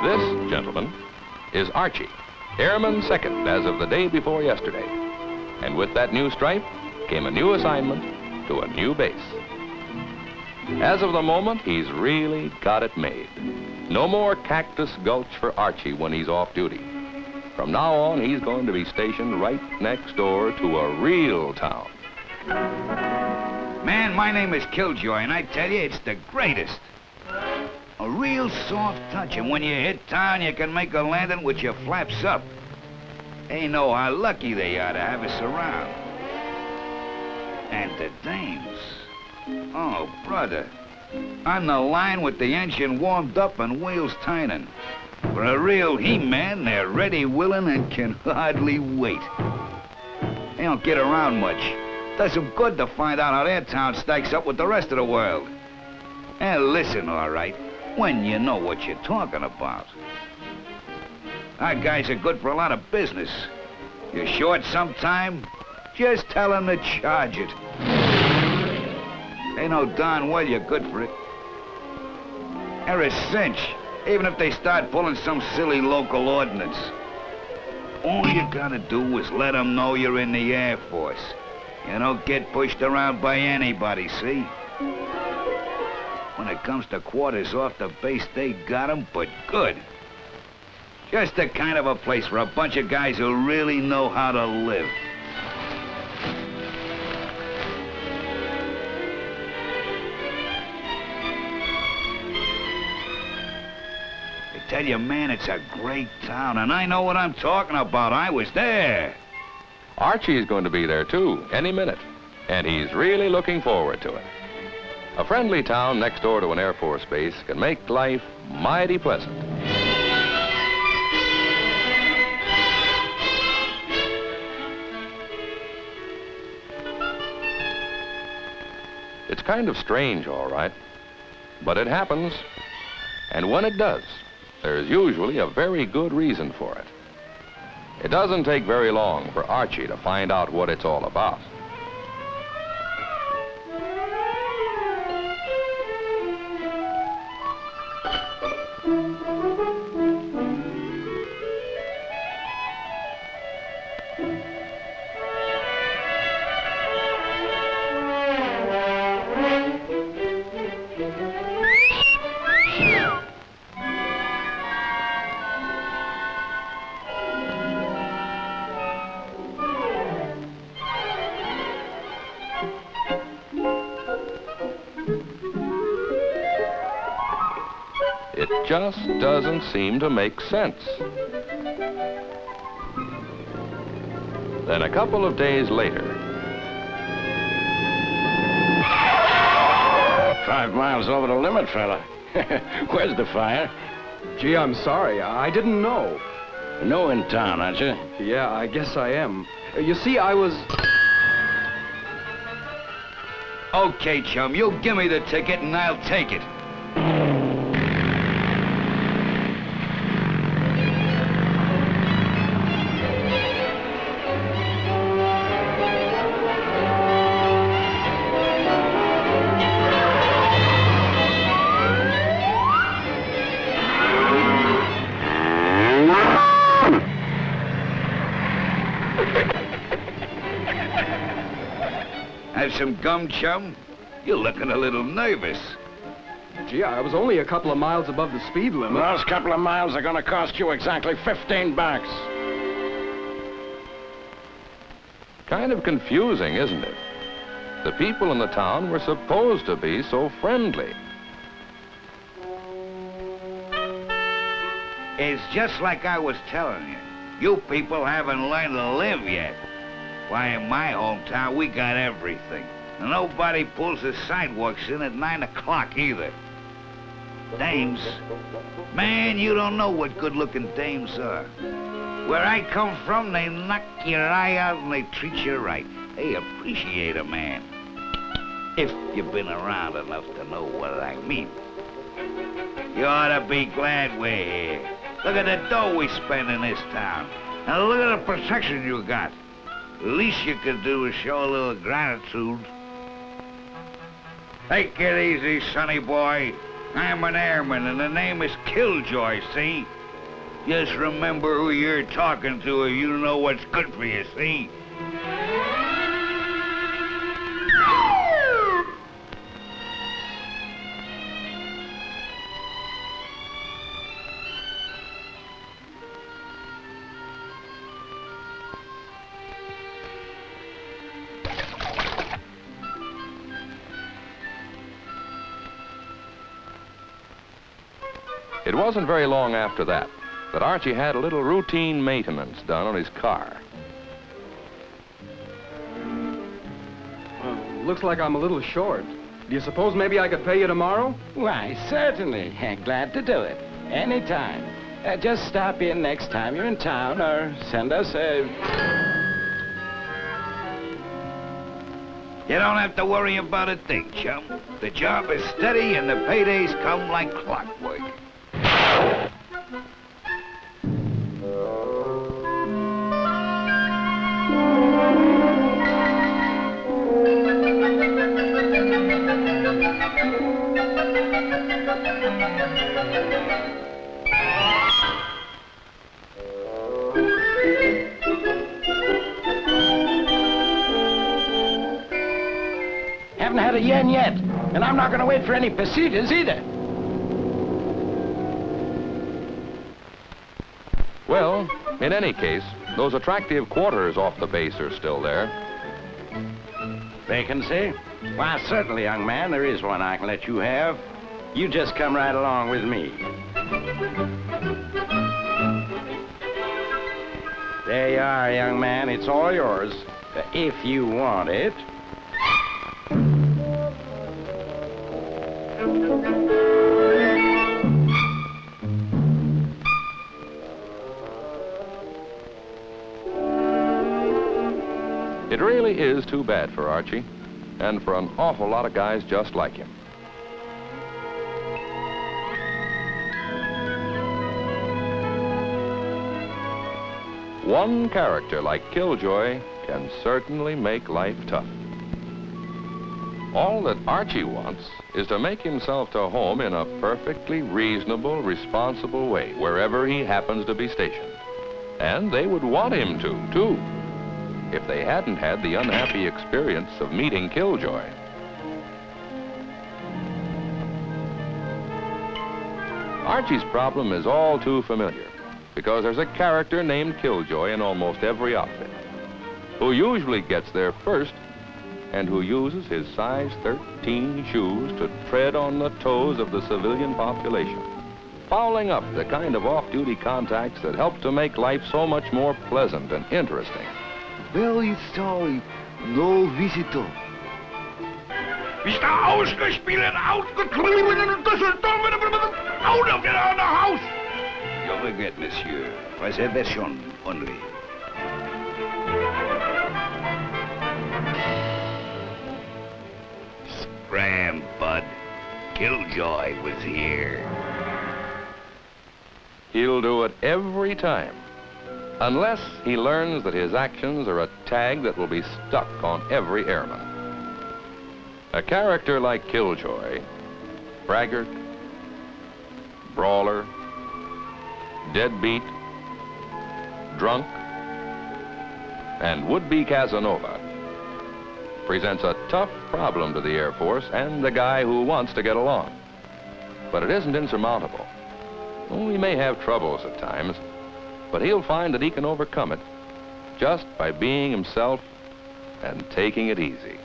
This, gentlemen, is Archie, Airman Second as of the day before yesterday. And with that new stripe came a new assignment to a new base. As of the moment, he's really got it made. No more Cactus Gulch for Archie when he's off duty. From now on, he's going to be stationed right next door to a real town. Man, my name is Killjoy, and I tell you, it's the greatest. A real soft touch, and when you hit town, you can make a landing with your flaps up. They know how lucky they are to have us around. And the dames. Oh, brother. On the line with the engine warmed up and wheels turning. For a real He-Man, they're ready, willing, and can hardly wait. They don't get around much. Does them good to find out how their town stacks up with the rest of the world. And listen, all right, when you know what you're talking about. Our guys are good for a lot of business. You're short sometime, just tell them to charge it. They know darn well you're good for it. They're a cinch, even if they start pulling some silly local ordinance. All you gotta do is let them know you're in the Air Force. You don't get pushed around by anybody, see? When it comes to quarters off the base, they got 'em, but good. Just the kind of a place for a bunch of guys who really know how to live. I tell you, man, it's a great town, and I know what I'm talking about. I was there. Archie's going to be there, too, any minute. And he's really looking forward to it. A friendly town next door to an Air Force base can make life mighty pleasant. It's kind of strange, all right, but it happens. And when it does, there's usually a very good reason for it. It doesn't take very long for Archie to find out what it's all about. It just doesn't seem to make sense. Then a couple of days later... 5 miles over the limit, fella. Where's the fire? Gee, I'm sorry. I didn't know. No in town, aren't you? Yeah, I guess I am. You see, I was... Okay, chum, you give me the ticket and I'll take it. Have some gum, chum? You're looking a little nervous. Gee, I was only a couple of miles above the speed limit. Those couple of miles are gonna cost you exactly $15. Kind of confusing, isn't it? The people in the town were supposed to be so friendly. It's just like I was telling you. You people haven't learned to live yet. Why, in my hometown, we got everything. And nobody pulls the sidewalks in at 9 o'clock either. Dames? Man, you don't know what good-looking dames are. Where I come from, they knock your eye out and they treat you right. They appreciate a man. If you've been around enough to know what I mean. You ought to be glad we're here. Look at the dough we spend in this town. And look at the protection you got. The least you could do is show a little gratitude. Take it easy, sonny boy. I'm an airman, and the name is Killjoy, see? Just remember who you're talking to if you know what's good for you, see? It wasn't very long after that Archie had a little routine maintenance done on his car. Well, looks like I'm a little short. Do you suppose maybe I could pay you tomorrow? Why, certainly. Glad to do it. Anytime. Just stop in next time you're in town or send us a... You don't have to worry about a thing, chum. The job is steady and the paydays come like clockwork. Haven't had a yen yet, and I'm not going to wait for any pesetas either. Well, in any case, those attractive quarters off the base are still there. Vacancy? Why, certainly, young man, there is one I can let you have. You just come right along with me. There you are, young man. It's all yours, if you want it. It really is too bad for Archie, and for an awful lot of guys just like him. One character like Killjoy can certainly make life tough. All that Archie wants is to make himself to home in a perfectly reasonable, responsible way, wherever he happens to be stationed. And they would want him to, too, if they hadn't had the unhappy experience of meeting Killjoy. Archie's problem is all too familiar, because there's a character named Killjoy in almost every outfit, who usually gets there first and who uses his size 13 shoes to tread on the toes of the civilian population, fouling up the kind of off-duty contacts that help to make life so much more pleasant and interesting. Very sorry, no visitor. Ist da ausgespielt, ausgeklungen und out of the house! You forget, monsieur. Reservation only. Scram, bud. Killjoy was here. He'll do it every time, unless he learns that his actions are a tag that will be stuck on every airman. A character like Killjoy, braggart, brawler, deadbeat, drunk, and would-be Casanova, presents a tough problem to the Air Force and the guy who wants to get along. But it isn't insurmountable. Oh, he may have troubles at times, but he'll find that he can overcome it just by being himself and taking it easy.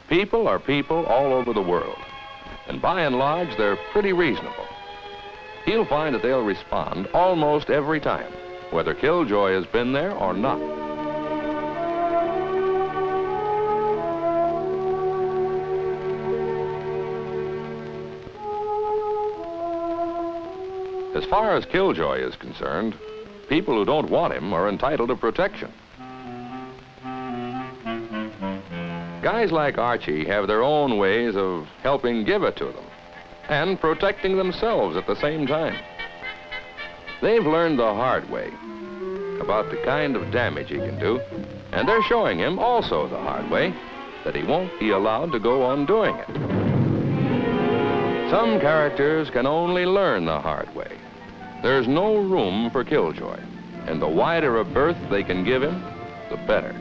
People are people all over the world, and by and large, they're pretty reasonable. He'll find that they'll respond almost every time, whether Killjoy has been there or not. As far as Killjoy is concerned, people who don't want him are entitled to protection. Guys like Archie have their own ways of helping give it to them and protecting themselves at the same time. They've learned the hard way about the kind of damage he can do, and they're showing him also the hard way that he won't be allowed to go on doing it. Some characters can only learn the hard way. There's no room for Killjoy, and the wider a berth they can give him, the better.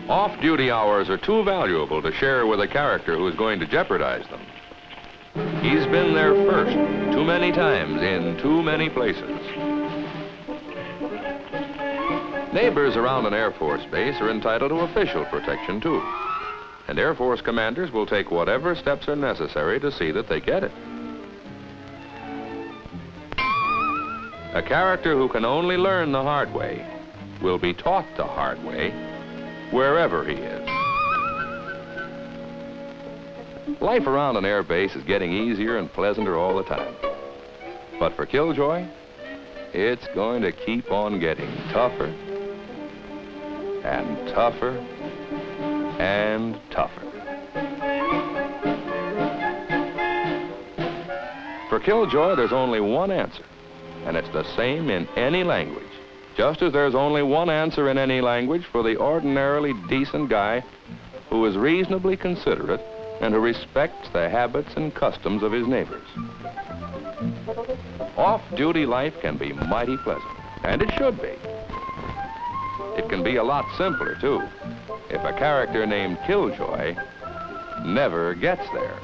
Off-duty hours are too valuable to share with a character who is going to jeopardize them. He's been there first too many times in too many places. Neighbors around an Air Force base are entitled to official protection, too. And Air Force commanders will take whatever steps are necessary to see that they get it. A character who can only learn the hard way will be taught the hard way wherever he is. Life around an air base is getting easier and pleasanter all the time. But for Killjoy, it's going to keep on getting tougher and tougher and tougher. For Killjoy, there's only one answer, and it's the same in any language, just as there's only one answer in any language for the ordinarily decent guy who is reasonably considerate and who respects the habits and customs of his neighbors. Off-duty life can be mighty pleasant, and it should be. It can be a lot simpler, too, if a character named Killjoy never gets there.